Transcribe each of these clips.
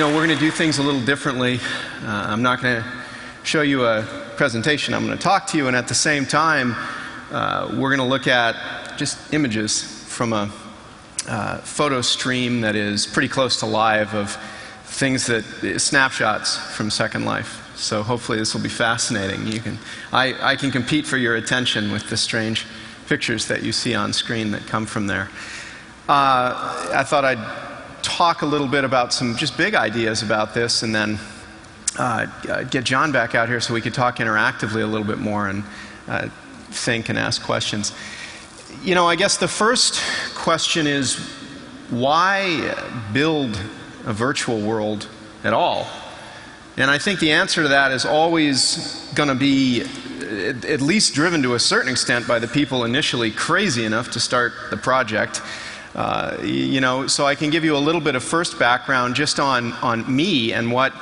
we're going to do things a little differently. I'm not going to show you a presentation. I'm going to talk to you, and at the same time, we're going to look at just images from a photo stream that is pretty close to live of things snapshots from Second Life. So hopefully this will be fascinating. I can compete for your attention with the strange pictures that you see on screen that come from there. I thought I'd talk a little bit about some just big ideas about this, and then get John back out here so we could talk interactively a little bit more and think and ask questions. I guess the first question is, why build a virtual world at all? And I think the answer to that is always going to be at least driven to a certain extent by the people initially crazy enough to start the project. So I can give you a little bit of first background just on me and what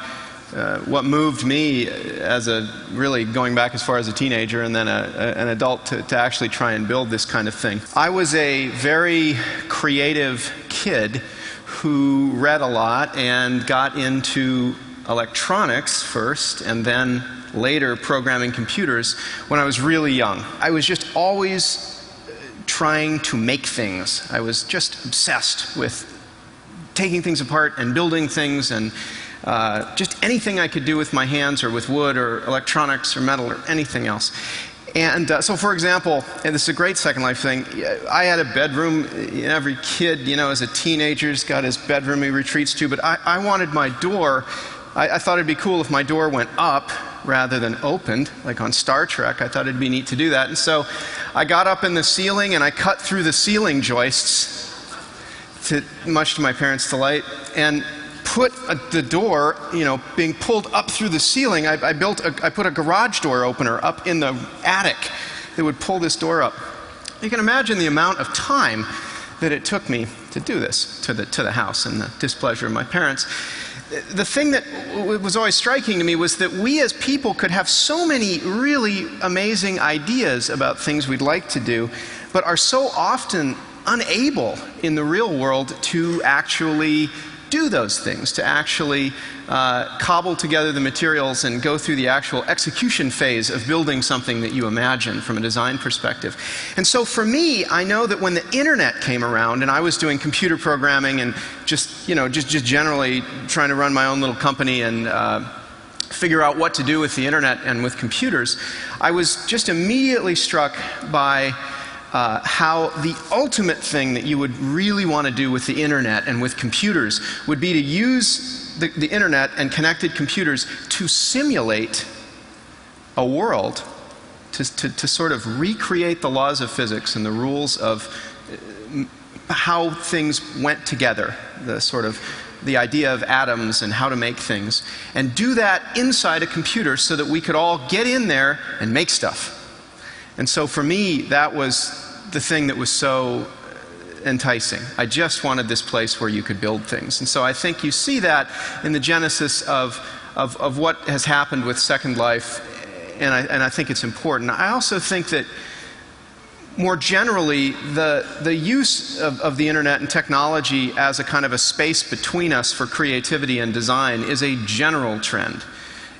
moved me as really going back as far as a teenager and then an adult to actually try and build this kind of thing. I was a very creative kid who read a lot and got into electronics first and then later programming computers when I was really young. I was just always trying to make things. I was just obsessed with taking things apart and building things, and just anything I could do with my hands or with wood or electronics or metal or anything else. And so, for example, and this is a great Second Life thing, I had a bedroom. Every kid, as a teenager's got his bedroom he retreats to, but I wanted my door, I thought it'd be cool if my door went up rather than opened, like on Star Trek. I thought it'd be neat to do that. And so I got up in the ceiling and I cut through the ceiling joists, much to my parents' delight, and put the door, being pulled up through the ceiling. I put a garage door opener up in the attic that would pull this door up. You can imagine the amount of time that it took me to do this to the house, and the displeasure of my parents. The thing that was always striking to me was that we as people could have so many really amazing ideas about things we'd like to do, but are so often unable in the real world to actually do those things, to actually cobble together the materials and go through the actual execution phase of building something that you imagine from a design perspective. And so for me, I know that when the internet came around and I was doing computer programming and just generally trying to run my own little company and figure out what to do with the internet and with computers, I was just immediately struck by how the ultimate thing that you would really want to do with the internet and with computers would be to use the internet and connected computers to simulate a world, to sort of recreate the laws of physics and the rules of how things went together, the idea of atoms and how to make things, and do that inside a computer so that we could all get in there and make stuff. And so for me, that was the thing that was so enticing. I just wanted this place where you could build things. And so I think you see that in the genesis of what has happened with Second Life, and I think it's important. I also think that more generally, the use of the internet and technology as a kind of a space between us for creativity and design is a general trend.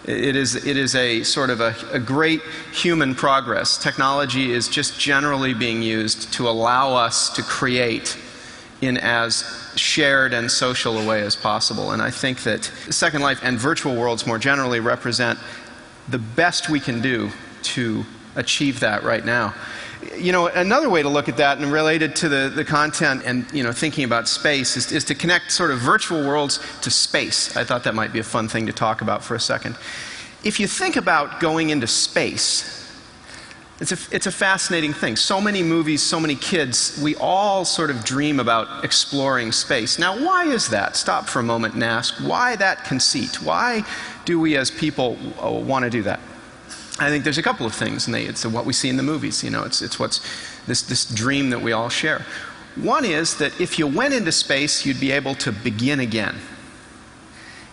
It is a sort of a great human progress. Technology is just generally being used to allow us to create in as shared and social a way as possible. And I think that Second Life and virtual worlds more generally represent the best we can do to achieve that right now. Another way to look at that, and related to the content and thinking about space, is to connect sort of virtual worlds to space. I thought that might be a fun thing to talk about for a second. If you think about going into space, it's a fascinating thing. So many movies, so many kids, we all sort of dream about exploring space. Now, why is that? Stop for a moment and ask, why that conceit? Why do we as people want to do that? I think there's a couple of things, and it's what we see in the movies. It's what's this dream that we all share. One is that if you went into space, you'd be able to begin again.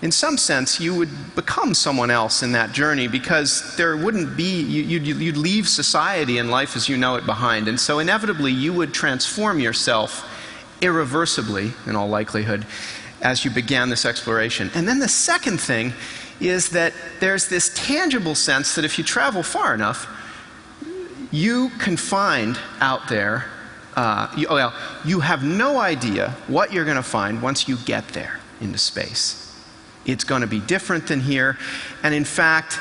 In some sense, you would become someone else in that journey, because there wouldn't be, you'd leave society and life as you know it behind. And so inevitably, you would transform yourself irreversibly, in all likelihood, as you began this exploration. And then the second thing is that there's this tangible sense that if you travel far enough, you can find out there, you have no idea what you're going to find once you get there into space. It's going to be different than here, and in fact,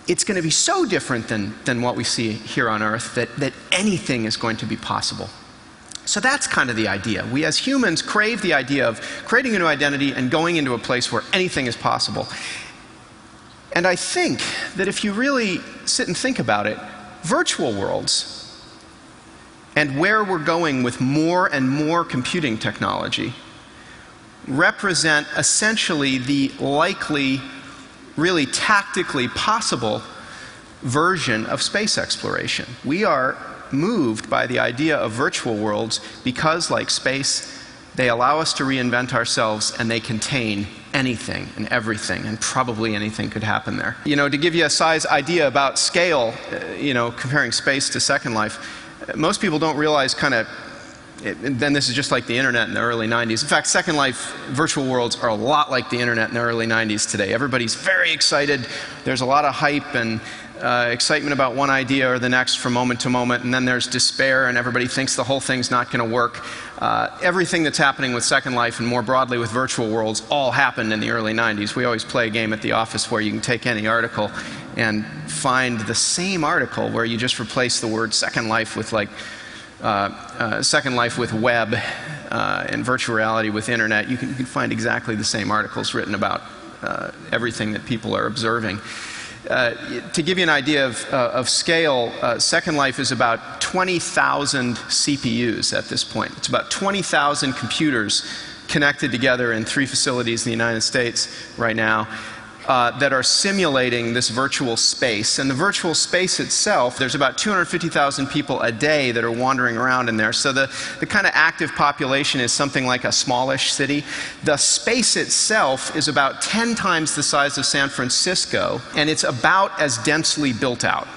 it's going to be so different than what we see here on Earth that anything is going to be possible. So that's kind of the idea. We as humans crave the idea of creating a new identity and going into a place where anything is possible. And I think that if you really sit and think about it, virtual worlds and where we're going with more and more computing technology represent essentially the likely, really tactically possible version of space exploration. We are moved by the idea of virtual worlds because, like space, they allow us to reinvent ourselves, and they contain anything and everything, and probably anything could happen there. You know, to give you a size idea about scale, comparing space to Second Life, most people don't realize then this is just like the internet in the early 90s. In fact, Second Life virtual worlds are a lot like the internet in the early 90s today. Everybody's very excited. There's a lot of hype and excitement about one idea or the next from moment to moment, and then there's despair and everybody thinks the whole thing's not going to work. Everything that's happening with Second Life and more broadly with virtual worlds all happened in the early 90s. We always play a game at the office where you can take any article and find the same article where you just replace the word Second Life with Second Life with web and virtual reality with internet. You can find exactly the same articles written about everything that people are observing. To give you an idea of scale, Second Life is about 20,000 CPUs at this point. It's about 20,000 computers connected together in 3 facilities in the United States right now that are simulating this virtual space. And the virtual space itself, there's about 250,000 people a day that are wandering around in there. So the kind of active population is something like a smallish city. The space itself is about 10 times the size of San Francisco, and it's about as densely built out.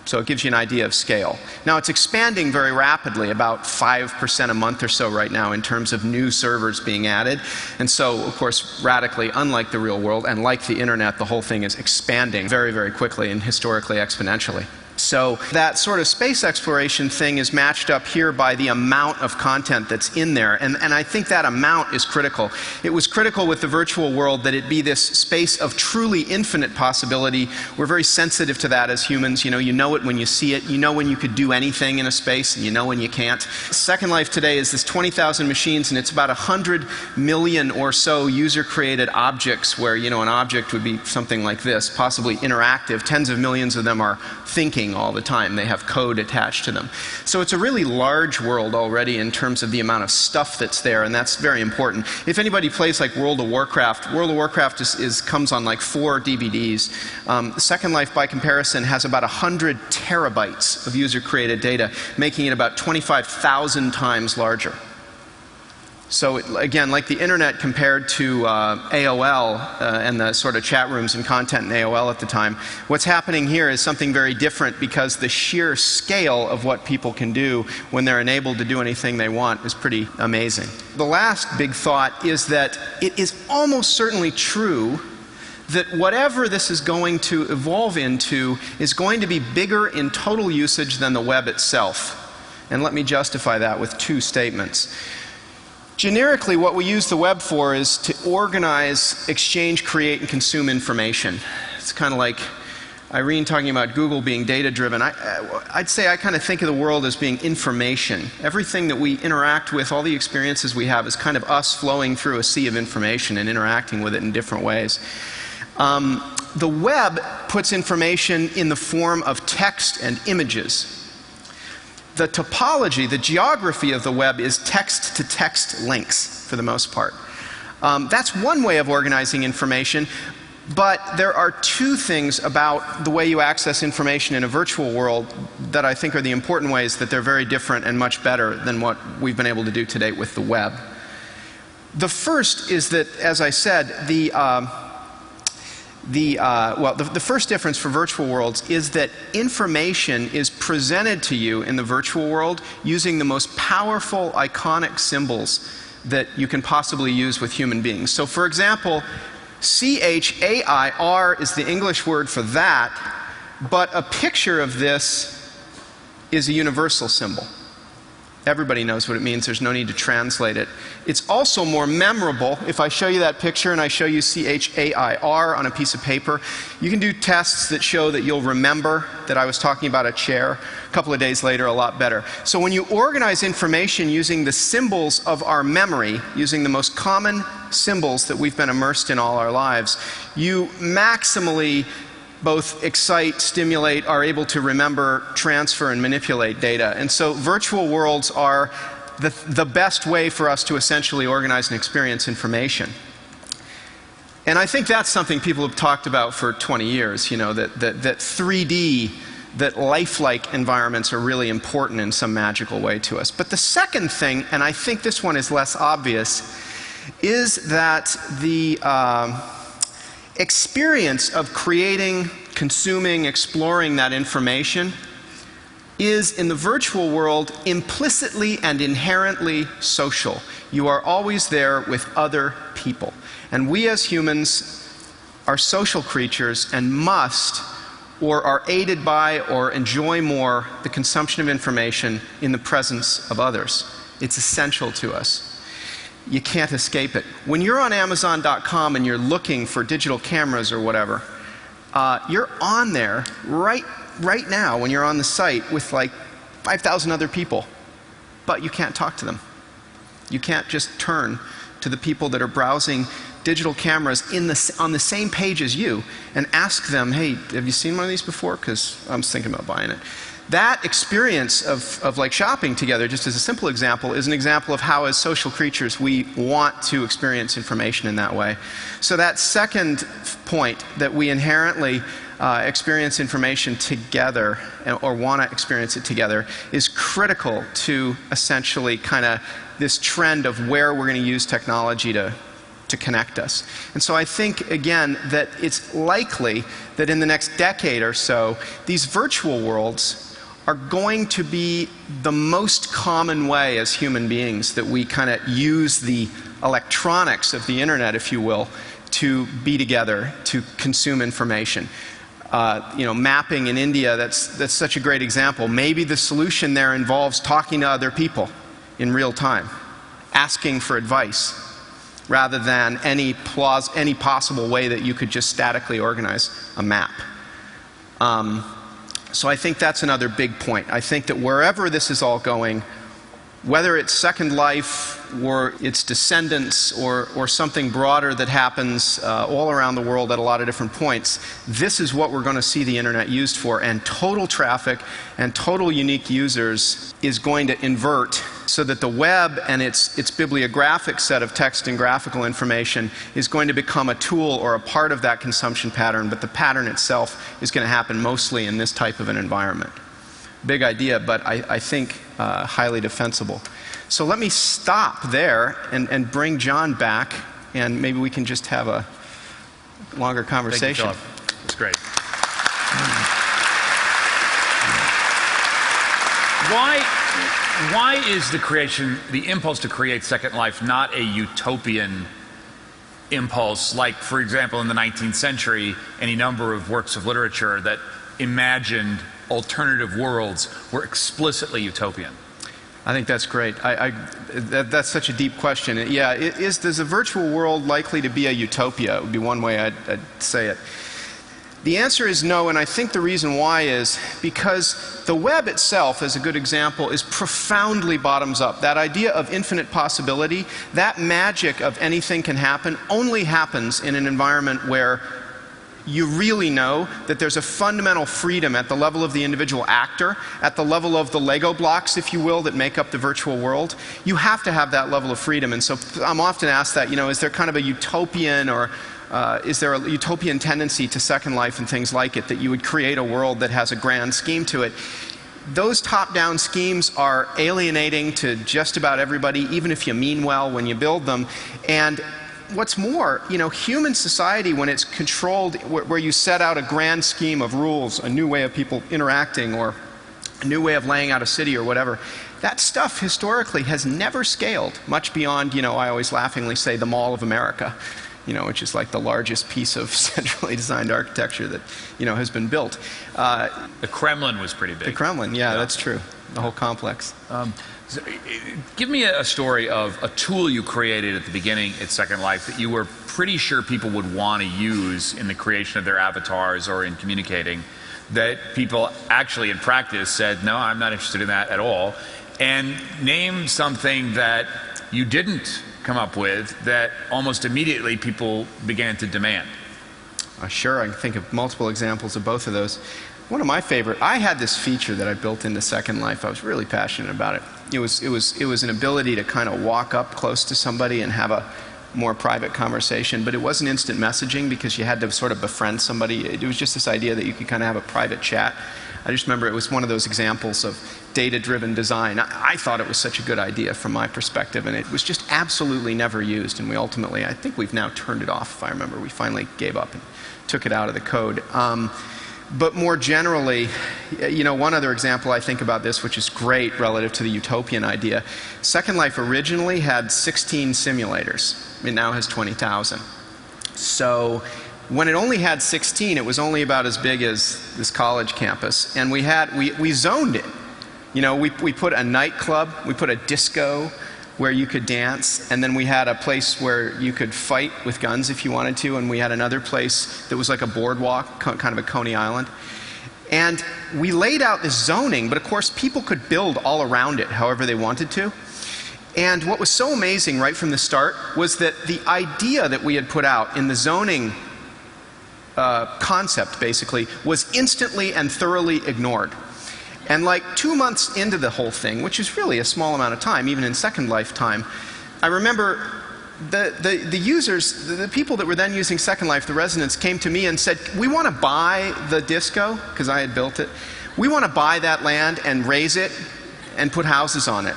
So it gives you an idea of scale. Now it's expanding very rapidly, about 5% a month or so right now in terms of new servers being added. And so, of course, radically unlike the real world, and like the internet, the whole thing is expanding very, very quickly and historically exponentially. So that sort of space exploration thing is matched up here by the amount of content that's in there. And I think that amount is critical. It was critical with the virtual world that it be this space of truly infinite possibility. We're very sensitive to that as humans. You know it when you see it. You know when you could do anything in a space, and you know when you can't. Second Life today is this 20,000 machines, and it's about 100 million or so user-created objects where, an object would be something like this, possibly interactive. Tens of millions of them are thinking all the time. They have code attached to them. So it's a really large world already in terms of the amount of stuff that's there, and that's very important. If anybody plays like World of Warcraft comes on like 4 DVDs. Second Life, by comparison, has about 100 terabytes of user-created data, making it about 25,000 times larger. So again, like the internet compared to AOL and the sort of chat rooms and content in AOL at the time, what's happening here is something very different because the sheer scale of what people can do when they're enabled to do anything they want is pretty amazing. The last big thought is that it is almost certainly true that whatever this is going to evolve into is going to be bigger in total usage than the web itself. And let me justify that with 2 statements. Generically, what we use the web for is to organize, exchange, create, and consume information. It's kind of like Irene talking about Google being data-driven. I'd say I kind of think of the world as being information. Everything that we interact with, all the experiences we have, is kind of us flowing through a sea of information and interacting with it in different ways. The web puts information in the form of text and images. The topology, the geography of the web is text-to-text links for the most part. That's one way of organizing information, but there are 2 things about the way you access information in a virtual world that I think are the important ways that they're very different and much better than what we've been able to do to date with the web. The first is that, as I said, the first difference for virtual worlds is that information is presented to you in the virtual world using the most powerful iconic symbols that you can possibly use with human beings. So for example, CHAIR is the English word for that, but a picture of this is a universal symbol. Everybody knows what it means. There's no need to translate it. It's also more memorable. If I show you that picture and I show you CHAIR on a piece of paper, you can do tests that show that you'll remember that I was talking about a chair. A couple of days later, a lot better. So when you organize information using the symbols of our memory, using the most common symbols that we've been immersed in all our lives, you maximally both excite, stimulate, are able to remember, transfer, and manipulate data. And so virtual worlds are the best way for us to essentially organize and experience information. And I think that's something people have talked about for 20 years, you know, that 3D, that lifelike environments are really important in some magical way to us. But the second thing, and I think this one is less obvious, is that the experience of creating, consuming, exploring that information is, in the virtual world, implicitly and inherently social. You are always there with other people. And we as humans are social creatures and must, or are aided by, or enjoy more the consumption of information in the presence of others. It's essential to us. You can't escape it. When you're on Amazon.com and you're looking for digital cameras or whatever, you're on there right now when you're on the site with like 5,000 other people, but you can't talk to them. You can't just turn to the people that are browsing digital cameras on the same page as you and ask them, hey, have you seen one of these before? Because I'm thinking about buying it. That experience of like shopping together, just as a simple example, is an example of how as social creatures we want to experience information in that way. So that second point, that we inherently experience information together, or want to experience it together, is critical to essentially kind of this trend of where we're going to use technology to connect us. And so I think, again, that it's likely that in the next decade or so, these virtual worlds are going to be the most common way as human beings that we kind of use the electronics of the internet, if you will, to be together, to consume information. You know, mapping in India, that's such a great example. Maybe the solution there involves talking to other people in real time, asking for advice, rather than any possible way that you could just statically organize a map. So I think that's another big point. I think that wherever this is all going, whether it's Second Life or its descendants or something broader that happens all around the world at a lot of different points, this is what we're going to see the internet used for. And total traffic and total unique users is going to invert, so that the web and its bibliographic set of text and graphical information is going to become a tool or a part of that consumption pattern, but the pattern itself is going to happen mostly in this type of an environment. Big idea, but I think highly defensible. So let me stop there and bring John back, and maybe we can just have a longer conversation. Thank you, Philip. That's great. Why is the impulse to create Second Life not a utopian impulse, like, for example, in the 19th century, any number of works of literature that imagined alternative worlds were explicitly utopian? I think that's great. That's such a deep question. Yeah, is a virtual world likely to be a utopia? It would be one way I'd say it. The answer is no, and I think the reason why is because the web itself, as a good example, is profoundly bottoms up. That idea of infinite possibility, that magic of anything can happen, only happens in an environment where you really know that there's a fundamental freedom at the level of the individual actor, at the level of the Lego blocks, if you will, that make up the virtual world. You have to have that level of freedom. And so I'm often asked that, you know, is there kind of a utopian or is there a utopian tendency to Second Life and things like it, that you would create a world that has a grand scheme to it? Those top-down schemes are alienating to just about everybody, even if you mean well when you build them. And what's more, you know, human society, when it's controlled, where you set out a grand scheme of rules, a new way of people interacting, or a new way of laying out a city or whatever, that stuff historically has never scaled much beyond, I always laughingly say the Mall of America, which is like the largest piece of centrally designed architecture that, has been built. The Kremlin was pretty big. The Kremlin, yeah, that's true. The whole complex. So, give me a story of a tool you created at the beginning at Second Life that you were pretty sure people would want to use in the creation of their avatars or in communicating, that people actually in practice said, no, I'm not interested in that at all. And name something that you didn't come up with that almost immediately people began to demand. Sure, I can think of multiple examples of both of those. One of my favorite, I had this feature that I built into Second Life. I was really passionate about it. It was an ability to kind of walk up close to somebody and have a more private conversation, but it wasn't instant messaging because you had to sort of befriend somebody. It was just this idea that you could kind of have a private chat. I just remember it was one of those examples of data-driven design. I thought it was such a good idea from my perspective, and it was just absolutely never used, and we ultimately, I think we've now turned it off, if I remember. We finally gave up and took it out of the code. But more generally, one other example I think about this, which is great relative to the utopian idea. Second Life originally had 16 simulators. It now has 20,000. So when it only had 16, it was only about as big as this college campus. And we zoned it. We put a nightclub, we put a disco where you could dance, and then we had a place where you could fight with guns if you wanted to, and we had another place that was like a boardwalk, kind of a Coney Island. And we laid out this zoning, but of course people could build all around it however they wanted to. And what was so amazing right from the start was that the idea that we had put out in the zoning concept, basically, was instantly and thoroughly ignored. And like 2 months into the whole thing, which is really a small amount of time, even in Second Life time, I remember the users, the people that were then using Second Life, the residents, came to me and said, we want to buy the disco, because I had built it. We want to buy that land and raise it and put houses on it.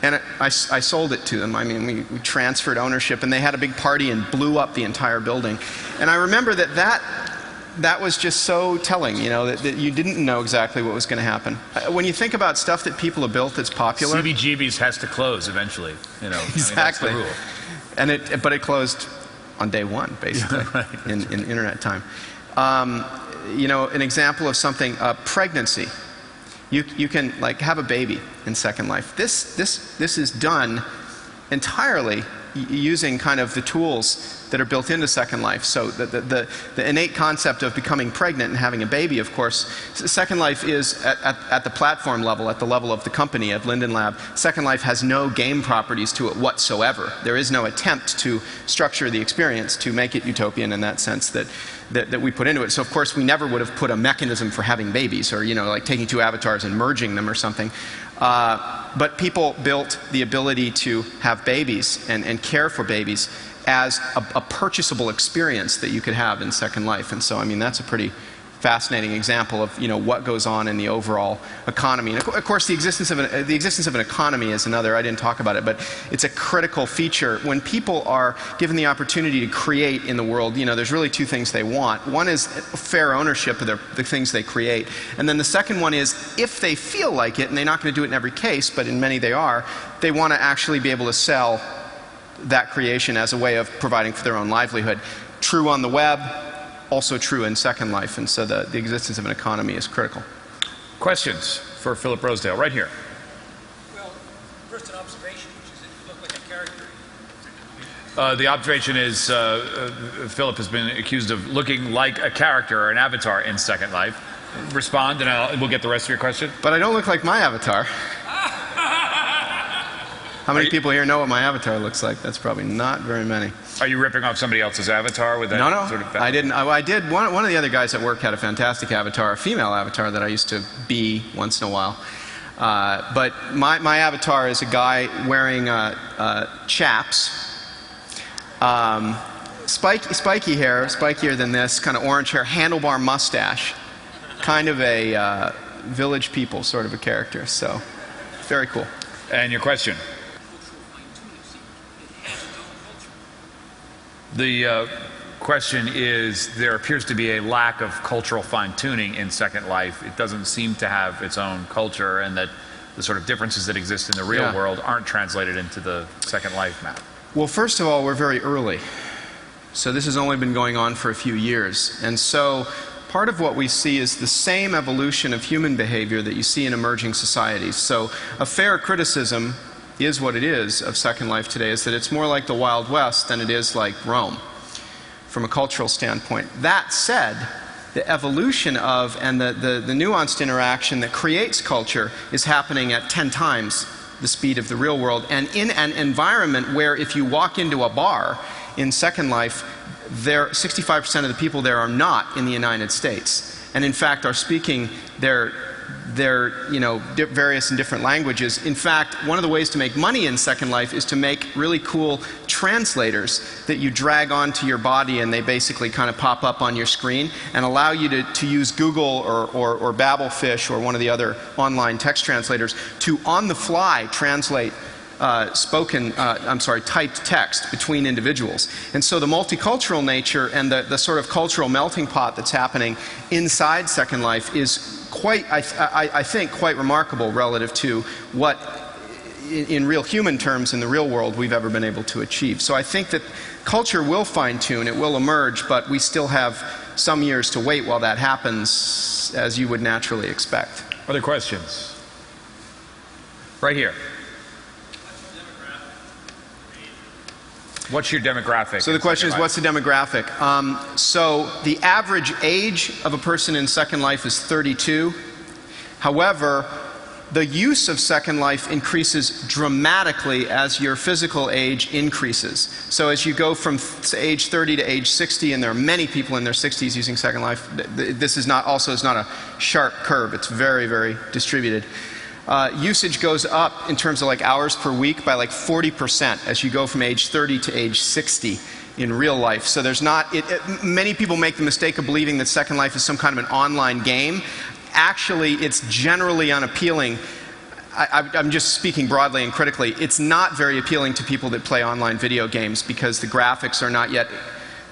And I sold it to them. I mean, we transferred ownership, and they had a big party and blew up the entire building. And I remember that was just so telling, that you didn't know exactly what was going to happen. When you think about stuff that people have built that's popular, CBGB's has to close eventually. Exactly. I mean, that's the rule. But it closed on day one, basically, Right. in internet time. An example of something, pregnancy. You can have a baby in Second Life. This is done entirely using kind of the tools that are built into Second Life. So the innate concept of becoming pregnant and having a baby, of course, Second Life is at the platform level, at the level of the company, of Linden Lab. Second Life has no game properties to it whatsoever. There is no attempt to structure the experience to make it utopian in that sense that we put into it. So of course we never would have put a mechanism for having babies, or like taking two avatars and merging them or something. But people built the ability to have babies and care for babies as a purchasable experience that you could have in Second Life. And so, I mean, that's a pretty fascinating example of what goes on in the overall economy. And of course, the existence of an economy is another. I didn't talk about it, but it's a critical feature. When people are given the opportunity to create in the world, there's really two things they want. One is fair ownership of the things they create, and then the second one is, if they feel like it, and they're not going to do it in every case, but in many they are, they want to actually be able to sell that creation as a way of providing for their own livelihood. True on the web, also true in Second Life, and so the existence of an economy is critical. Questions for Philip Rosedale, right here. Well, first an observation, which is that you look like a character. The observation is Philip has been accused of looking like a character or an avatar in Second Life. Respond, and we'll get the rest of your question. But I don't look like my avatar. How many people here know what my avatar looks like? That's probably not very many. Are you ripping off somebody else's avatar with that sort of... I didn't. I did. One of the other guys at work had a fantastic avatar, a female avatar that I used to be once in a while. But my avatar is a guy wearing chaps, spiky hair, spikier than this, kind of orange hair, handlebar mustache, kind of a Village People sort of a character. So, very cool. And your question? The question is, there appears to be a lack of cultural fine-tuning in Second Life. It doesn't seem to have its own culture, and that the sort of differences that exist in the real world aren't translated into the Second Life map? Well, first of all, we're very early. So this has only been going on for a few years. And so part of what we see is the same evolution of human behavior that you see in emerging societies. So a fair criticism is what it is of Second Life today, is that it's more like the Wild West than it is like Rome from a cultural standpoint. That said, the evolution of and the nuanced interaction that creates culture is happening at 10 times the speed of the real world, and in an environment where if you walk into a bar in Second Life, 65% of the people there are not in the United States, and in fact are speaking their various and different languages. In fact, one of the ways to make money in Second Life is to make really cool translators that you drag onto your body, and they basically kind of pop up on your screen and allow you to use Google or Babelfish or one of the other online text translators to on the fly translate typed text between individuals. And so the multicultural nature and the sort of cultural melting pot that's happening inside Second Life is quite, I think, quite remarkable relative to what, in real human terms, in the real world, we've ever been able to achieve. So I think that culture will fine-tune, it will emerge, but we still have some years to wait while that happens, as you would naturally expect. Other questions? Right here. What's your demographic? So the question is, what's the demographic? So the average age of a person in Second Life is 32. However, the use of Second Life increases dramatically as your physical age increases. So as you go from age 30 to age 60, and there are many people in their 60s using Second Life, this is not a sharp curve. It's very, very distributed. Usage goes up in terms of like hours per week by like 40% as you go from age 30 to age 60 in real life. So there's not, many people make the mistake of believing that Second Life is some kind of an online game. Actually, it's generally unappealing. I'm just speaking broadly and critically. It's not very appealing to people that play online video games because the graphics are not yet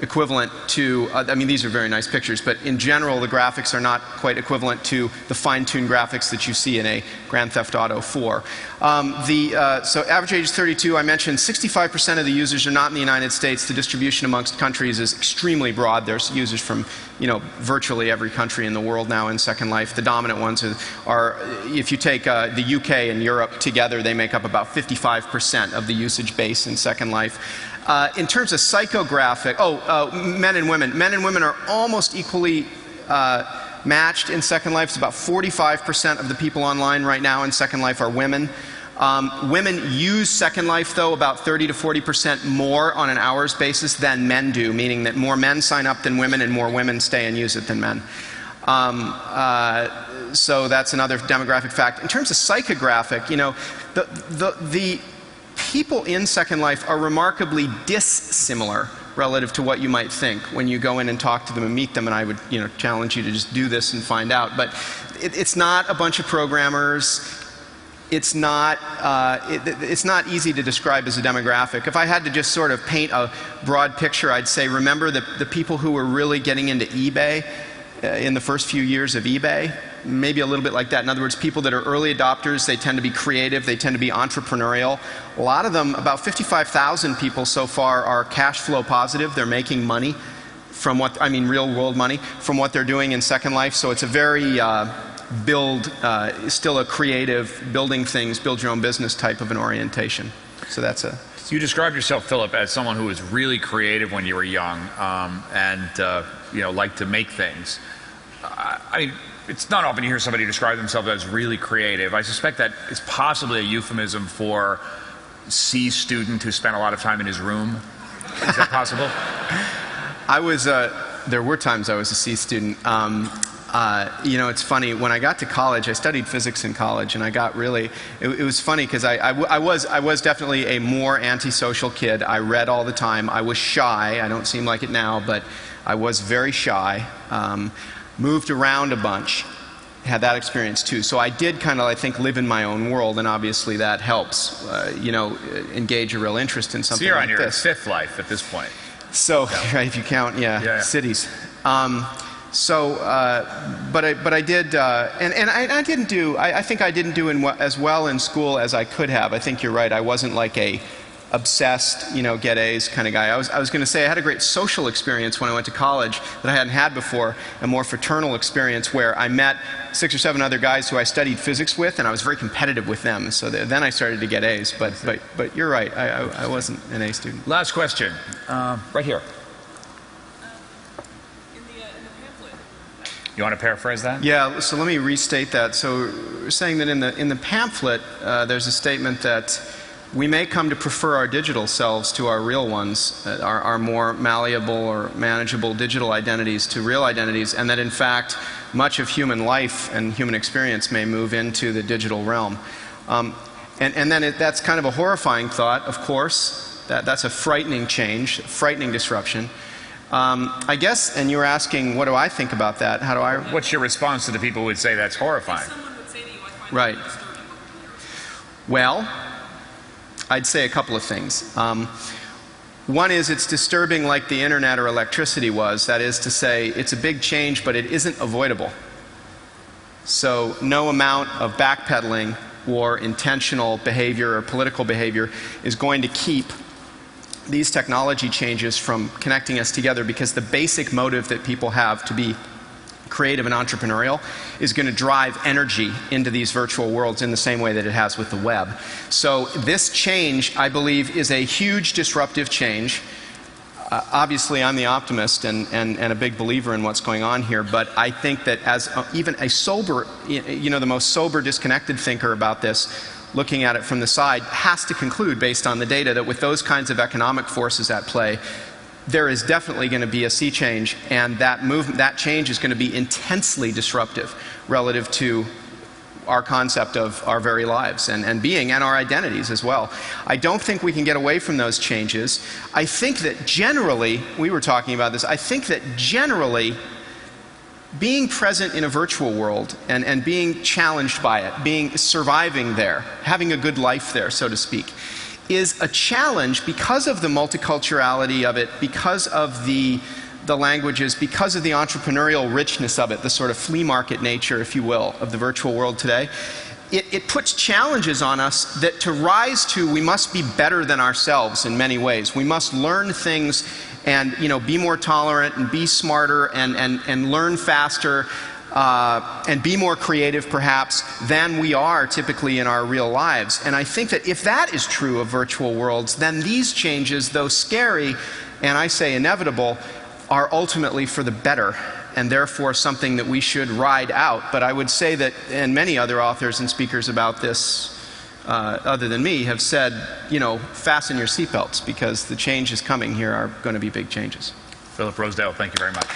equivalent to, I mean, these are very nice pictures, but in general, the graphics are not quite equivalent to the fine-tuned graphics that you see in a Grand Theft Auto 4. So average age is 32. I mentioned 65% of the users are not in the United States. The distribution amongst countries is extremely broad. There's users from, virtually every country in the world now in Second Life. The dominant ones are if you take the UK and Europe together, they make up about 55% of the usage base in Second Life. In terms of psychographic, men and women. Men and women are almost equally matched in Second Life. It's about 45% of the people online right now in Second Life are women. Women use Second Life, though, about 30 to 40% more on an hours basis than men do, meaning that more men sign up than women and more women stay and use it than men. So that's another demographic fact. In terms of psychographic, the people in Second Life are remarkably dissimilar relative to what you might think when you go in and talk to them and meet them, and I would challenge you to just do this and find out. But it's not a bunch of programmers. It's not easy to describe as a demographic. If I had to just sort of paint a broad picture, I'd say remember the people who were really getting into eBay in the first few years of eBay, maybe a little bit like that. In other words, people that are early adopters, they tend to be creative, they tend to be entrepreneurial. A lot of them, about 55,000 people so far, are cash flow positive. They're making money from real world money from what they're doing in Second Life. So it's a very still a creative, building things, build your own business type of an orientation. So that's a... You described yourself, Philip, as someone who was really creative when you were young, and liked to make things. It's not often you hear somebody describe themselves as really creative. I suspect that it's possibly a euphemism for C student who spent a lot of time in his room. Is that possible? There were times I was a C student. It's funny, when I got to college, I studied physics in college, and I got really, it was funny because I was definitely a more antisocial kid. I read all the time. I was shy. I don't seem like it now, but I was very shy. Moved around a bunch. Had that experience too. So I did kind of, I think, live in my own world, and obviously that helps, engage a real interest in something like this. So you're on your fifth life at this point. So, right, if you count, cities. So, but I did, and I didn't do. I think I didn't do as well in school as I could have. I think you're right. I wasn't like a obsessed, get A's kind of guy. I was going to say I had a great social experience when I went to college that I hadn't had before, a more fraternal experience where I met 6 or 7 other guys who I studied physics with, and I was very competitive with them. So then I started to get A's. But you're right. I wasn't an A student. Last question, right here. You want to paraphrase that? Yeah, so let me restate that. So we're saying that in the pamphlet, there's a statement that we may come to prefer our digital selves to our real ones, our more malleable or manageable digital identities to real identities, and that in fact much of human life and human experience may move into the digital realm. And then that's kind of a horrifying thought, of course. That's a frightening change, frightening disruption. I guess, and you were asking, what do I think about that? How do I? What's your response to the people who would say that's horrifying? Someone would say to you, I find Right. that disturbing what we hear. Well, I'd say a couple of things. One is it's disturbing like the internet or electricity was. That is to say, it's a big change, but it isn't avoidable. So no amount of backpedaling or intentional behavior or political behavior is going to keep these technology changes from connecting us together, because the basic motive that people have to be creative and entrepreneurial is going to drive energy into these virtual worlds in the same way that it has with the web. So this change, I believe, is a huge disruptive change. Obviously, I'm the optimist and a big believer in what's going on here, but I think that as even a sober, the most sober, disconnected thinker about this, looking at it from the side, has to conclude, based on the data, that with those kinds of economic forces at play, there is definitely going to be a sea change, and that change is going to be intensely disruptive relative to our concept of our very lives and being, and our identities as well. I don't think we can get away from those changes. I think that generally, we were talking about this, I think that generally being present in a virtual world and being challenged by it, surviving there, having a good life there, so to speak, is a challenge because of the multiculturality of it, because of the languages, because of the entrepreneurial richness of it, the sort of flea market nature, if you will, of the virtual world today. It puts challenges on us that to rise to, we must be better than ourselves in many ways. We must learn things and be more tolerant and be smarter and learn faster and be more creative perhaps than we are typically in our real lives. And I think that if that is true of virtual worlds, then these changes, though scary and I say inevitable, are ultimately for the better, and therefore something that we should ride out. But I would say that, and many other authors and speakers about this other than me have said, fasten your seatbelts, because the changes coming here are going to be big changes. Philip Rosedale, thank you very much.